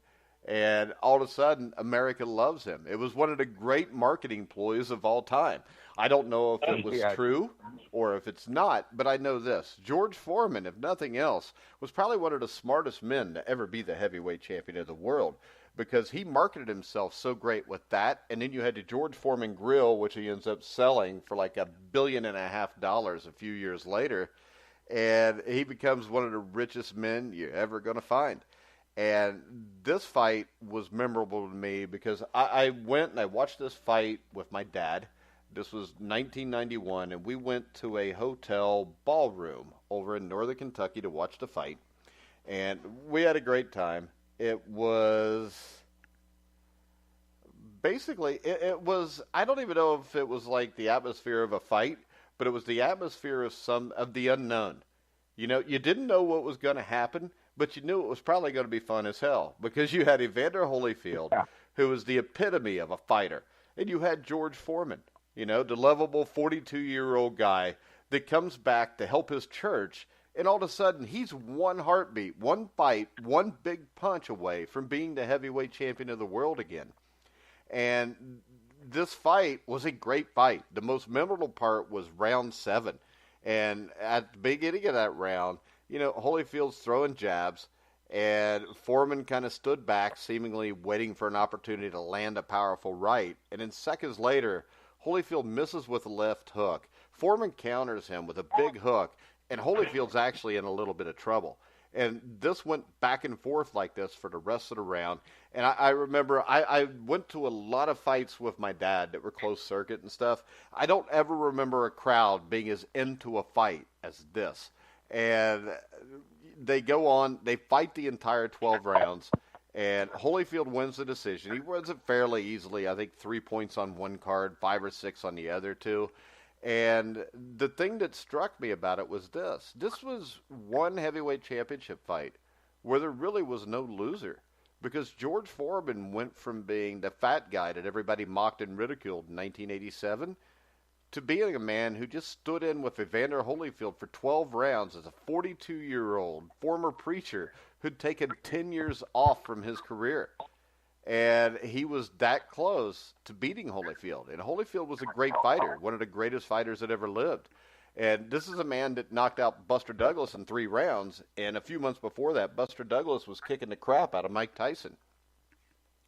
Speaker 1: And all of a sudden, America loves him. It was one of the great marketing ploys of all time. I don't know if it was true or if it's not, but I know this. George Foreman, if nothing else, was probably one of the smartest men to ever be the heavyweight champion of the world, because he marketed himself so great with that. And then you had the George Foreman Grill, which he ends up selling for like $1.5 billion a few years later. And he becomes one of the richest men you're ever going to find. And this fight was memorable to me because I went and I watched this fight with my dad. This was 1991, and we went to a hotel ballroom over in northern Kentucky to watch the fight. And we had a great time. It was basically, it was, I don't even know if it was like the atmosphere of a fight, but it was the atmosphere of the unknown. You didn't know what was going to happen, but you knew it was probably going to be fun as hell, because you had Evander Holyfield, who was the epitome of a fighter, and you had George Foreman, the lovable 42-year-old guy that comes back to help his church, and all of a sudden he's one heartbeat, one bite, one big punch away from being the heavyweight champion of the world again. And this fight was a great fight. The most memorable part was round 7. And at the beginning of that round, Holyfield's throwing jabs, and Foreman kind of stood back, seemingly waiting for an opportunity to land a powerful right. And then seconds later, Holyfield misses with a left hook. Foreman counters him with a big hook, and Holyfield's actually in a little bit of trouble. And this went back and forth like this for the rest of the round. And I remember I went to a lot of fights with my dad that were closed circuit and stuff. I don't ever remember a crowd being as into a fight as this. And they go on, they fight the entire 12 rounds, and Holyfield wins the decision. He wins it fairly easily. I think 3 points on one card, 5 or 6 on the other two. And the thing that struck me about it was this. This was one heavyweight championship fight where there really was no loser, because George Foreman went from being the fat guy that everybody mocked and ridiculed in 1987 to being a man who just stood in with Evander Holyfield for 12 rounds as a 42-year-old former preacher who'd taken 10 years off from his career. And he was that close to beating Holyfield. And Holyfield was a great fighter, one of the greatest fighters that ever lived. And this is a man that knocked out Buster Douglas in 3 rounds. And a few months before that, Buster Douglas was kicking the crap out of Mike Tyson.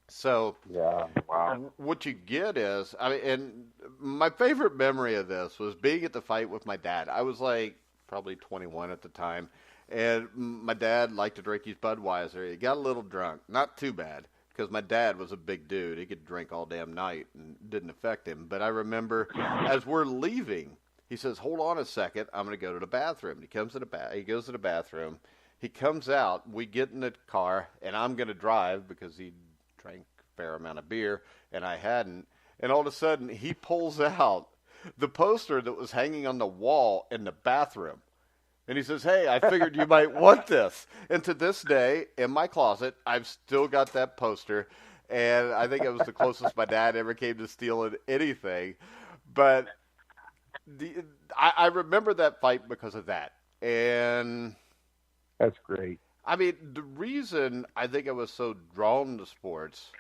Speaker 1: So
Speaker 2: yeah, wow.
Speaker 1: What you get is, and my favorite memory of this was being at the fight with my dad. I was like probably 21 at the time. And my dad liked to drink his Budweiser. He got a little drunk. Not too bad, because my dad was a big dude. He could drink all damn night and it didn't affect him. But I remember as we're leaving, he says, "Hold on a second, I'm going to go to the bathroom." He goes to the bathroom. He comes out. We get in the car, and I'm going to drive because he drank a fair amount of beer, and I hadn't. And all of a sudden, he pulls out the poster that was hanging on the wall in the bathroom. And he says, "Hey, I figured you might want this." And to this day, in my closet, I've still got that poster. And I think it was the closest my dad ever came to stealing anything. But I remember that fight because of that. And
Speaker 2: that's great.
Speaker 1: The reason I think I was so drawn to sports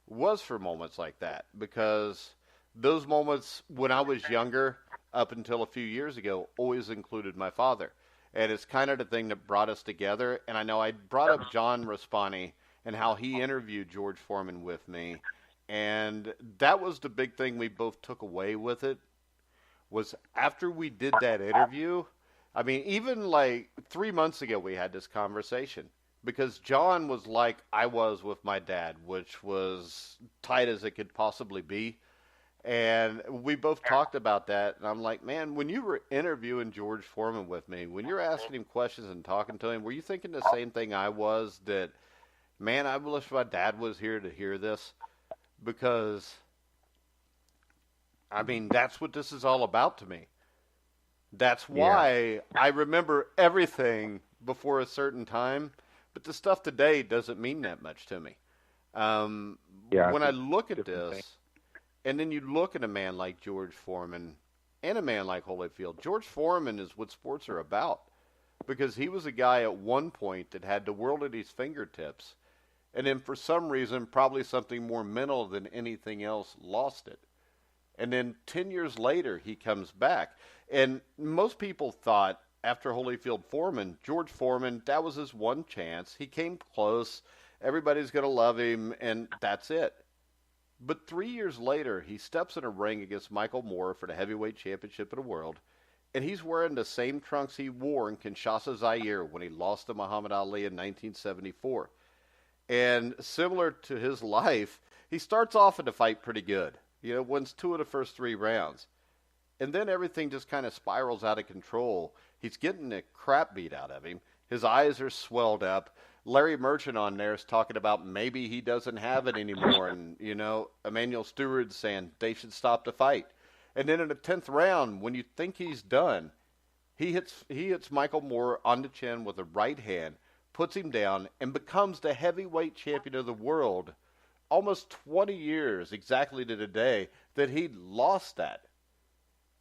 Speaker 1: was for moments like that. Because those moments when I was younger, up until a few years ago, always included my father. And it's kind of the thing that brought us together. And I know I brought up John Raspani and how he interviewed George Foreman with me. And that was the big thing we both took away with it, was after we did that interview, even like 3 months ago we had this conversation. Because John was like I was with my dad, which was tight as it could possibly be. And we both talked about that, and I'm like, man, when you were interviewing George Foreman with me, when you're asking him questions and talking to him, were you thinking the same thing I was, that, man, I wish my dad was here to hear this? Because, that's what this is all about to me. That's why I remember everything before a certain time, but the stuff today doesn't mean that much to me. When I look at this, and then you look at a man like George Foreman and a man like Holyfield. George Foreman is what sports are about. because he was a guy at one point that had the world at his fingertips, and then for some reason, probably something more mental than anything else, lost it. And then 10 years later, he comes back. And most people thought after Holyfield Foreman, George Foreman, that was his one chance. He came close. Everybody's going to love him, and that's it. But 3 years later, he steps in a ring against Michael Moore for the heavyweight championship of the world, and he's wearing the same trunks he wore in Kinshasa, Zaire when he lost to Muhammad Ali in 1974. And similar to his life, he starts off in the fight pretty good. Wins 2 of the first 3 rounds. And then everything just kind of spirals out of control. He's getting the crap beat out of him. His eyes are swelled up. Larry Merchant on there is talking about maybe he doesn't have it anymore. And, Emmanuel Stewart saying they should stop the fight. And then in the 10th round, when you think he's done, he hits Michael Moore on the chin with a right hand, puts him down, and becomes the heavyweight champion of the world almost 20 years exactly to the day that he lost that.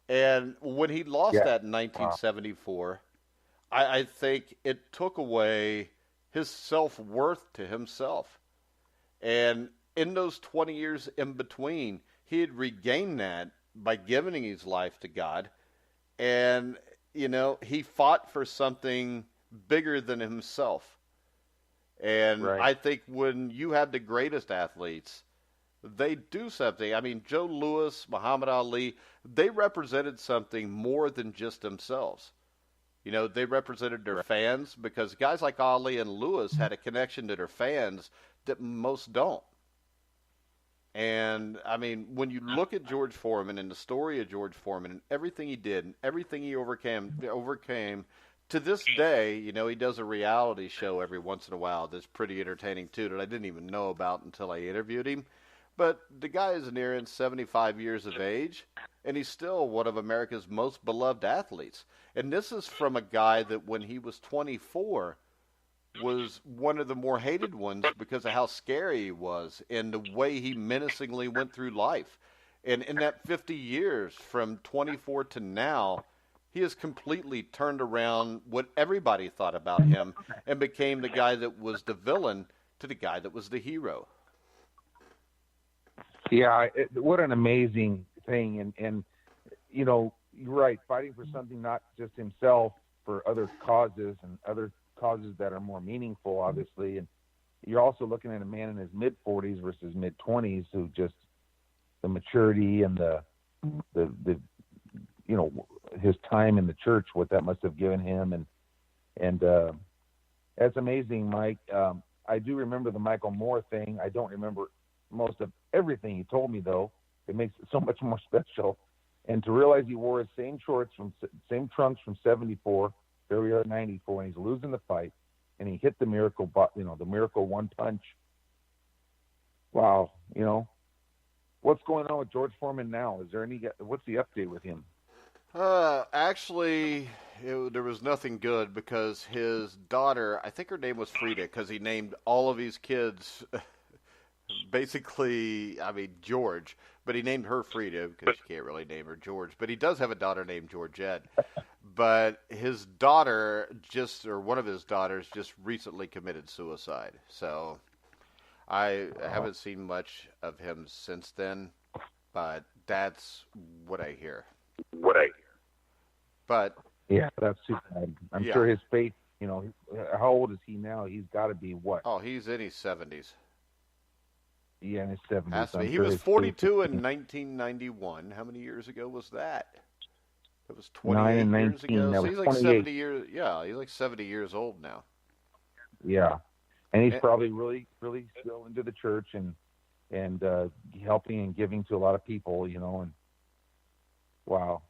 Speaker 1: And when he lost that in 1974, I think it took away his self-worth to himself. And in those 20 years in between, he had regained that by giving his life to God. And, he fought for something bigger than himself. And right. I think when you have the greatest athletes, they do something. I mean, Joe Louis, Muhammad Ali, they represented something more than just themselves. They represented their fans, because guys like Ali and Louis had a connection to their fans that most don't. And, I mean, when you look at George Foreman and the story of George Foreman and everything he did and everything he overcame, to this day, he does a reality show every once in a while that's pretty entertaining, too, that I didn't even know about until I interviewed him. But the guy is nearing 75 years of age, and he's still one of America's most beloved athletes. And this is from a guy that when he was 24 was one of the more hated ones because of how scary he was and the way he menacingly went through life. And in that 50 years, from 24 to now, he has completely turned around what everybody thought about him and became the guy that was the villain to the guy that was the hero.
Speaker 2: Yeah, what an amazing thing. And you're right, fighting for something not just himself, for other causes and other causes that are more meaningful, obviously. And you're also looking at a man in his mid-40s versus mid-20s who just the maturity and the his time in the church, what that must have given him. And that's amazing, Mike. I do remember the Michael Moore thing. I don't remember most of everything he told me, though. It makes it so much more special. And to realize he wore his same same trunks from 74, here we are at 94, and he's losing the fight, and he hit the miracle, the miracle one punch. Wow, what's going on with George Foreman now? What's the update with him?
Speaker 1: Actually, there was nothing good, because his daughter, I think her name was Frida, because he named all of his kids basically, George, but he named her Frida because you can't really name her George. But he does have a daughter named Georgette. But his daughter one of his daughters just recently committed suicide. So I haven't seen much of him since then, but that's what I hear. But
Speaker 2: yeah, that's too bad. I'm sure his faith, how old is he now? He's got to be what?
Speaker 1: Oh, he's in his 70s.
Speaker 2: Yeah, in his 70s.
Speaker 1: He was 42 in 1991. How many years ago was that? It was 28 years ago. So he's like 70 years. Yeah, he's like 70 years old now.
Speaker 2: Yeah, and he's probably really, really still into the church and helping and giving to a lot of people. And wow,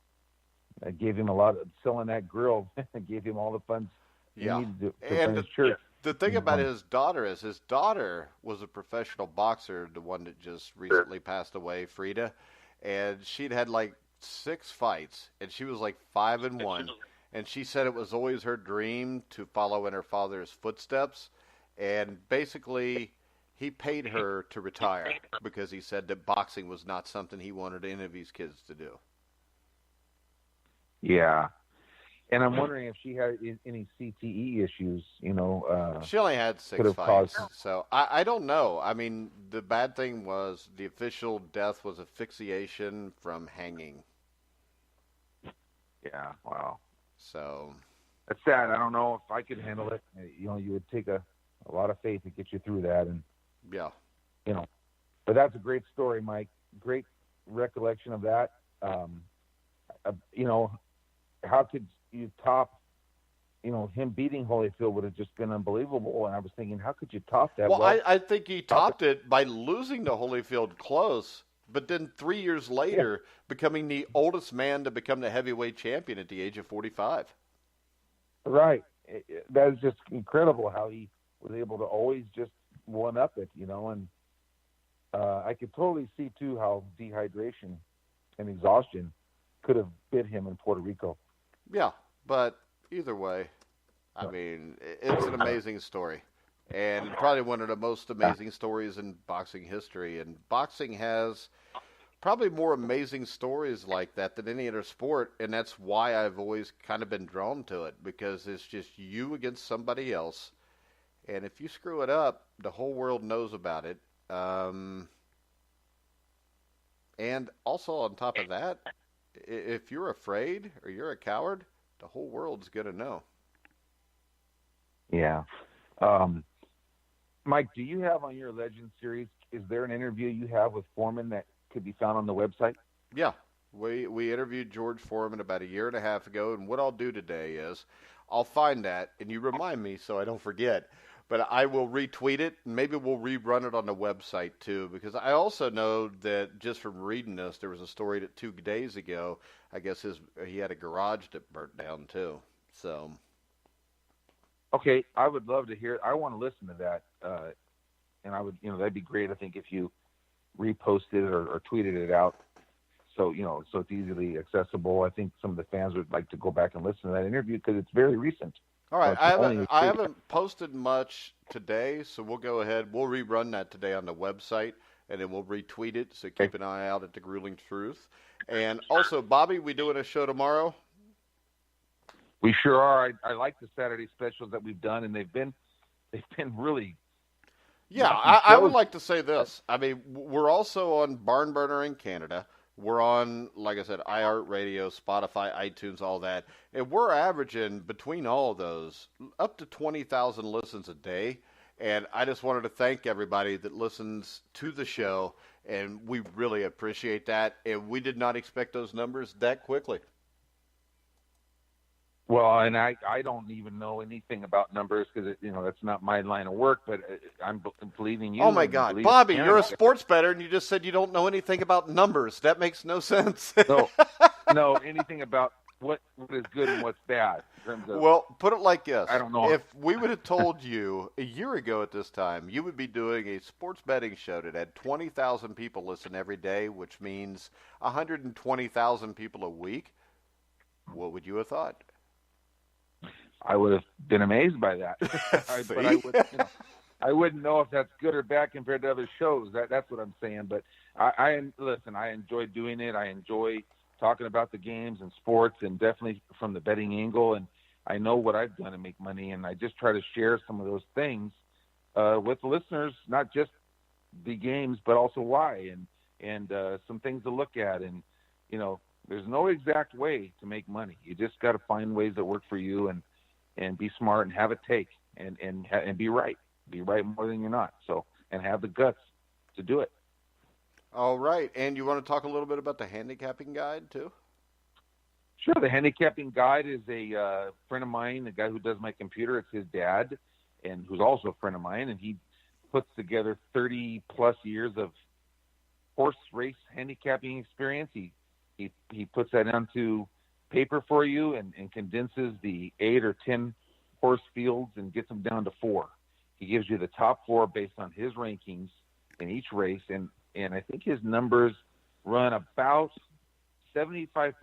Speaker 2: I gave him a lot of selling that grill. Gave him all the funds he needed to fund his church.
Speaker 1: The thing about his daughter is his daughter was a professional boxer, the one that just recently passed away, Frida, and she'd had like 6 fights, and she was like 5-1, and she said it was always her dream to follow in her father's footsteps, and basically he paid her to retire because he said that boxing was not something he wanted any of his kids to do.
Speaker 2: Yeah. And I'm wondering if she had any CTE issues,
Speaker 1: She only had 6 fights, so I don't know. I mean, the bad thing was the official death was asphyxiation from hanging.
Speaker 2: Yeah, wow.
Speaker 1: So
Speaker 2: that's sad. I don't know if I could handle it. You would take a lot of faith to get you through that, and
Speaker 1: yeah,
Speaker 2: But that's a great story, Mike. Great recollection of that. How could you top? Him beating Holyfield would have just been unbelievable. And I was thinking, how could you top that?
Speaker 1: Well, I think he topped it by losing to Holyfield close, but then 3 years later, becoming the oldest man to become the heavyweight champion at the age of 45.
Speaker 2: Right. That is just incredible how he was able to always just one up it, and I could totally see too how dehydration and exhaustion could have bit him in Puerto Rico.
Speaker 1: Yeah, but either way, I mean, it's an amazing story, and probably one of the most amazing stories in boxing history. And boxing has probably more amazing stories like that than any other sport, and that's why I've always kind of been drawn to it, because it's just you against somebody else, and if you screw it up, the whole world knows about it. And also on top of that, if you're afraid or you're a coward, the whole world's going to know.
Speaker 2: Yeah. Mike, do you have on your Legend series, is there an interview you have with Foreman that could be found on the website?
Speaker 1: Yeah. We interviewed George Foreman about 1.5 years ago, and what I'll do today is I'll find that, and you remind me so I don't forget, but I will retweet it, and maybe we'll rerun it on the website too, because I also know that just from reading this, there was a story that 2 days ago, I guess he had a garage that burnt down too. So,
Speaker 2: okay, I would love to hear. I want to listen to that, and I would, that'd be great. I think if you reposted it or tweeted it out, so so it's easily accessible. I think some of the fans would like to go back and listen to that interview because it's very recent.
Speaker 1: All right, I haven't posted much today, so we'll go ahead. We'll rerun that today on the website, and then we'll retweet it. So keep an eye out at The Grueling Truth. And also, Bobby, we doing a show tomorrow?
Speaker 2: We sure are. I like the Saturday specials that we've done, and they've been really.
Speaker 1: Yeah, I would like to say this. I mean, we're also on Barn Burner in Canada. We're on, like I said, iHeartRadio, Spotify, iTunes, all that. And we're averaging, between all of those, up to 20,000 listens a day. And I just wanted to thank everybody that listens to the show. And we really appreciate that. And we did not expect those numbers that quickly.
Speaker 2: Well, and I don't even know anything about numbers because, that's not my line of work, but I'm believing you.
Speaker 1: Oh, my God. Bobby, you're a sports bettor, and you just said you don't know anything about numbers. That makes no sense.
Speaker 2: No, anything about what is good and what's bad. In terms of,
Speaker 1: well, put it like this.
Speaker 2: I don't know.
Speaker 1: If we would have told you 1 year ago at this time, you would be doing a sports betting show that had 20,000 people listen every day, which means 120,000 people a week, what would you have thought?
Speaker 2: I would have been amazed by that. But I wouldn't know if that's good or bad compared to other shows. That's what I'm saying. But I enjoy doing it. I enjoy talking about the games and sports, and definitely from the betting angle. And I know what I've done to make money, and I just try to share some of those things with the listeners, not just the games, but also why and some things to look at. And there's no exact way to make money. You just got to find ways that work for you and be smart and have a take and be right. Be right more than you're not. So, and have the guts to do it.
Speaker 1: All right. And you want to talk a little bit about the handicapping guide too?
Speaker 2: Sure. The handicapping guide is a friend of mine, the guy who does my computer. It's his dad, and who's also a friend of mine. And he puts together 30 plus years of horse race handicapping experience. He puts that onto paper for you and condenses the 8 or 10 horse fields and gets them down to 4. He gives you the top 4 based on his rankings in each race, and I think his numbers run about 75%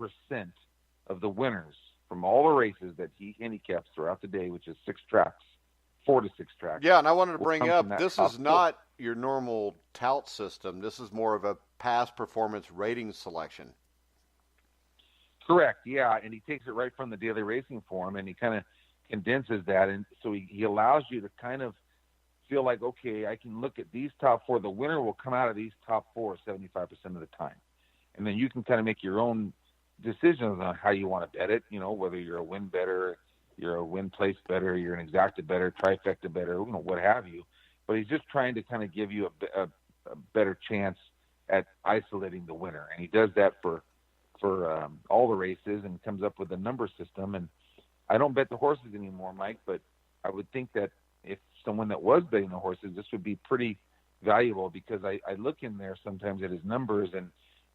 Speaker 2: of the winners from all the races that he handicaps throughout the day, which is 4 to 6 tracks.
Speaker 1: Yeah, and I wanted to bring up, this is not your normal tout system. This is more of a past performance rating selection.
Speaker 2: Correct. Yeah, and he takes it right from the Daily Racing Form, and he kind of condenses that, and so he allows you to kind of feel like, okay, I can look at these top four. The winner will come out of these top four 75% of the time, and then you can kind of make your own decisions on how you want to bet it. Whether you're a win better, you're a win place better, you're an exacta better, trifecta better, what have you. But he's just trying to kind of give you a better chance at isolating the winner, and he does that for all the races, and comes up with a number system. And I don't bet the horses anymore, Mike, but I would think that if someone that was betting the horses, this would be pretty valuable, because I look in there sometimes at his numbers, and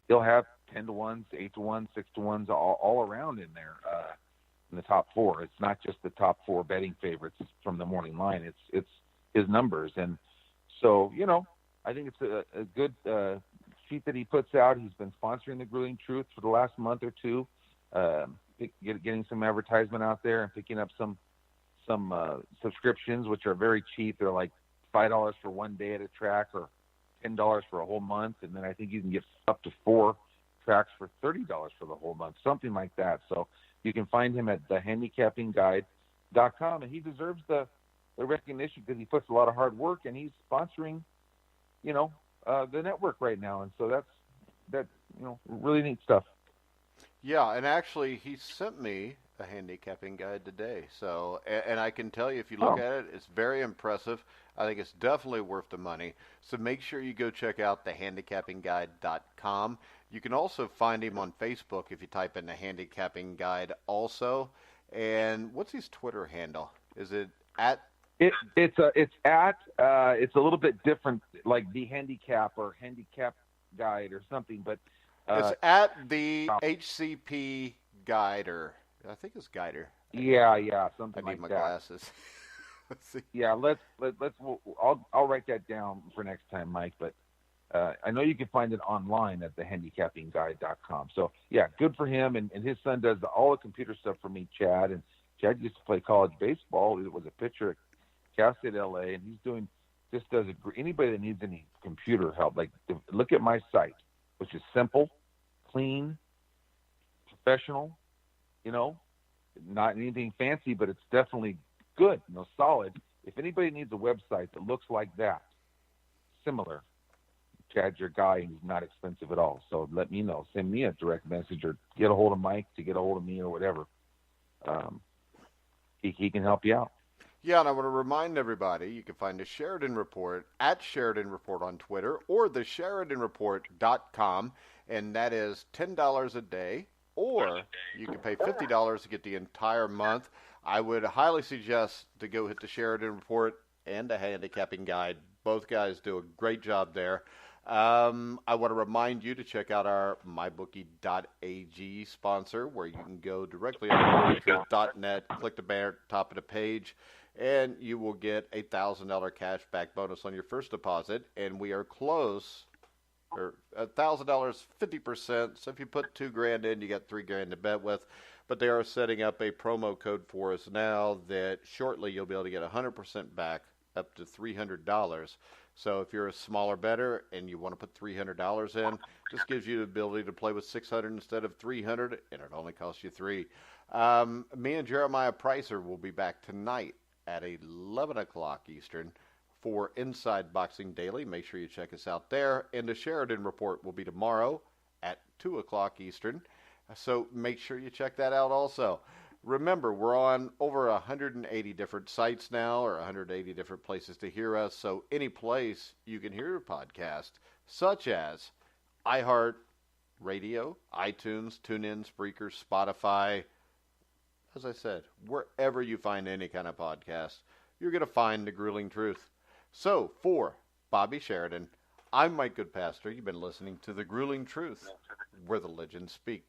Speaker 2: he'll have 10-1s, 8-1s, 6-1s, all around in there in the top four. It's not just the top four betting favorites from the morning line. It's his numbers. And so, I think it's a good sheet that he puts out. He's been sponsoring the Grueling Truth for the last month or two, getting some advertisement out there and picking up some subscriptions, which are very cheap. They're like $5 for one day at a track, or $10 for a whole month. And then I think you can get up to 4 tracks for $30 for the whole month, something like that. So you can find him at thehandicappingguide.com, and he deserves the recognition because he puts a lot of hard work, and he's sponsoring, the network right now. And so that's really neat stuff.
Speaker 1: Yeah, and actually he sent me a handicapping guide today. So, and I can tell you, if you look at it, it's very impressive. I think it's definitely worth the money. So make sure you go check out thehandicappingguide.com. You can also find him on Facebook if you type in the handicapping guide also. And what's his Twitter handle? Is it at?
Speaker 2: It's a little bit different, like the handicap or handicap guide or something, but
Speaker 1: it's at the HCP Guider. I think it's Guider.
Speaker 2: Yeah, something like that.
Speaker 1: I need my glasses.
Speaker 2: Let's see. Yeah, I'll write that down for next time, Mike. But I know you can find it online at thehandicappingguide.com. So yeah, good for him. And his son does all the computer stuff for me, Chad. And Chad used to play college baseball. He was a pitcher at Cal State LA, and he's doing anybody that needs any computer help. Like, look at my site, which is simple, clean, professional. Not anything fancy, but it's definitely good, solid. If anybody needs a website that looks like that, similar, Chad's your guy, and he's not expensive at all. So let me know. Send me a direct message, or get a hold of Mike to get a hold of me, or whatever. He can help you out.
Speaker 1: Yeah, and I want to remind everybody, you can find the Sheridan Report at Sheridan Report on Twitter, or the SheridanReport.com, and that is $10 a day, or you can pay $50 to get the entire month. I would highly suggest to go hit the Sheridan Report and the Handicapping Guide. Both guys do a great job there. I want to remind you to check out our MyBookie.Ag sponsor, where you can go directly on truth.net, click the banner at the top of the page, and you will get a $1,000 cash back bonus on your first deposit. And we are close, or $1,000, 50%. So if you put $2,000 in, you got $3,000 to bet with. But they are setting up a promo code for us now that shortly you'll be able to get 100% back, up to $300. So if you're a smaller bettor and you want to put $300 in, this gives you the ability to play with $600 instead of $300, and it only costs you $3. Me and Jeremiah Pricer will be back tonight at 11 o'clock Eastern for Inside Boxing Daily. Make sure you check us out there. And the Sheridan Report will be tomorrow at 2 o'clock Eastern. So make sure you check that out also. Remember, we're on over 180 different sites now, or 180 different places to hear us. So any place you can hear a podcast, such as iHeart Radio, iTunes, TuneIn, Spreaker, Spotify. As I said, wherever you find any kind of podcast, you're going to find The Grueling Truth. So for Bobby Sheridan, I'm Mike Goodpaster. You've been listening to The Grueling Truth, where the legends speak.